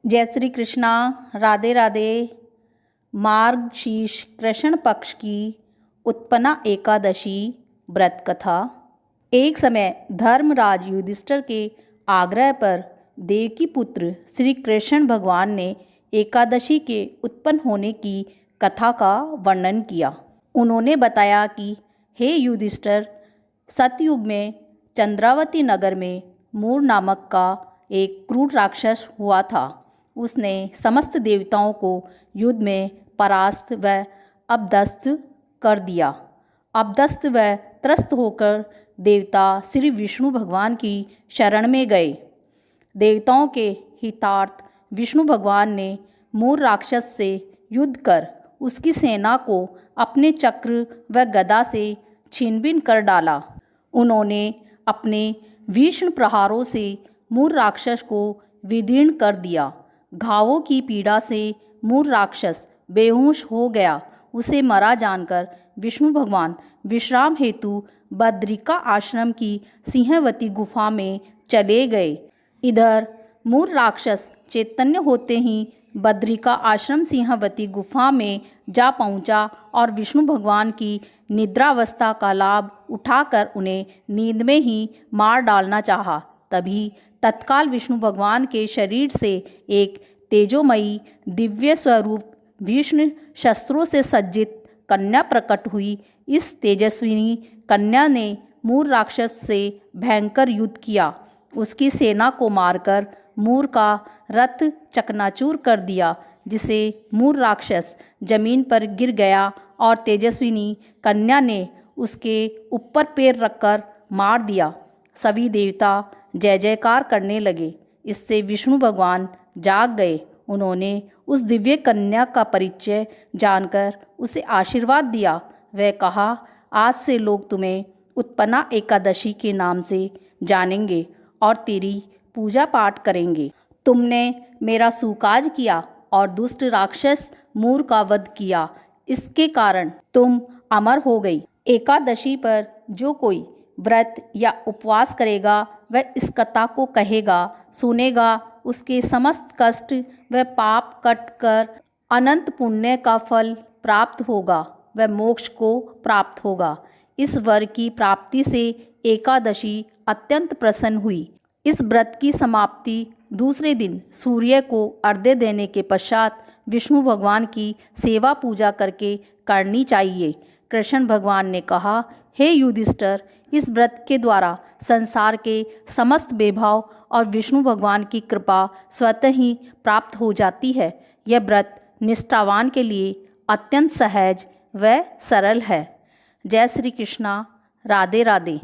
जय श्री कृष्णा। राधे राधे। मार्गशीर्ष कृष्ण पक्ष की उत्पन्ना एकादशी व्रत कथा। एक समय धर्मराज युधिष्ठिर के आग्रह पर देवकी पुत्र श्री कृष्ण भगवान ने एकादशी के उत्पन्न होने की कथा का वर्णन किया। उन्होंने बताया कि हे युधिष्ठिर, सतयुग में चंद्रावती नगर में मूर नामक का एक क्रूर राक्षस हुआ था। उसने समस्त देवताओं को युद्ध में परास्त व अपदस्थ कर दिया। अपदस्थ व त्रस्त होकर देवता श्री विष्णु भगवान की शरण में गए। देवताओं के हितार्थ विष्णु भगवान ने मूर राक्षस से युद्ध कर उसकी सेना को अपने चक्र व गदा से छीन-बीन कर डाला। उन्होंने अपने भीषण प्रहारों से मूर राक्षस को विदीर्ण कर दिया। घावों की पीड़ा से मूर राक्षस बेहोश हो गया। उसे मरा जानकर विष्णु भगवान विश्राम हेतु बद्रिका आश्रम की सिंहवती गुफा में चले गए। इधर मूर राक्षस चैतन्य होते ही बद्रिका आश्रम सिंहवती गुफा में जा पहुंचा और विष्णु भगवान की निद्रावस्था का लाभ उठाकर उन्हें नींद में ही मार डालना चाहा। तभी तत्काल विष्णु भगवान के शरीर से एक तेजोमयी दिव्य स्वरूप भीषण शस्त्रों से सज्जित कन्या प्रकट हुई। इस तेजस्विनी कन्या ने मूर राक्षस से भयंकर युद्ध किया। उसकी सेना को मारकर मूर का रथ चकनाचूर कर दिया, जिसे मूर राक्षस जमीन पर गिर गया और तेजस्विनी कन्या ने उसके ऊपर पैर रखकर मार दिया। सभी देवता जय जयकार करने लगे। इससे विष्णु भगवान जाग गए। उन्होंने उस दिव्य कन्या का परिचय जानकर उसे आशीर्वाद दिया। वह कहा, आज से लोग तुम्हें उत्पन्ना एकादशी के नाम से जानेंगे और तेरी पूजा पाठ करेंगे। तुमने मेरा सुकाज किया और दुष्ट राक्षस मूर का वध किया। इसके कारण तुम अमर हो गई। एकादशी पर जो कोई व्रत या उपवास करेगा वह इस कथा को कहेगा, सुनेगा, उसके समस्त कष्ट व पाप कट कर अनंत पुण्य का फल प्राप्त होगा, वह मोक्ष को प्राप्त होगा। इस वर की प्राप्ति से एकादशी अत्यंत प्रसन्न हुई। इस व्रत की समाप्ति दूसरे दिन सूर्य को अर्घ्य देने के पश्चात विष्णु भगवान की सेवा पूजा करके करनी चाहिए। कृष्ण भगवान ने कहा, हे युधिष्ठिर, इस व्रत के द्वारा संसार के समस्त वैभव और विष्णु भगवान की कृपा स्वतः ही प्राप्त हो जाती है। यह व्रत निष्ठावान के लिए अत्यंत सहज व सरल है। जय श्री कृष्णा। राधे राधे।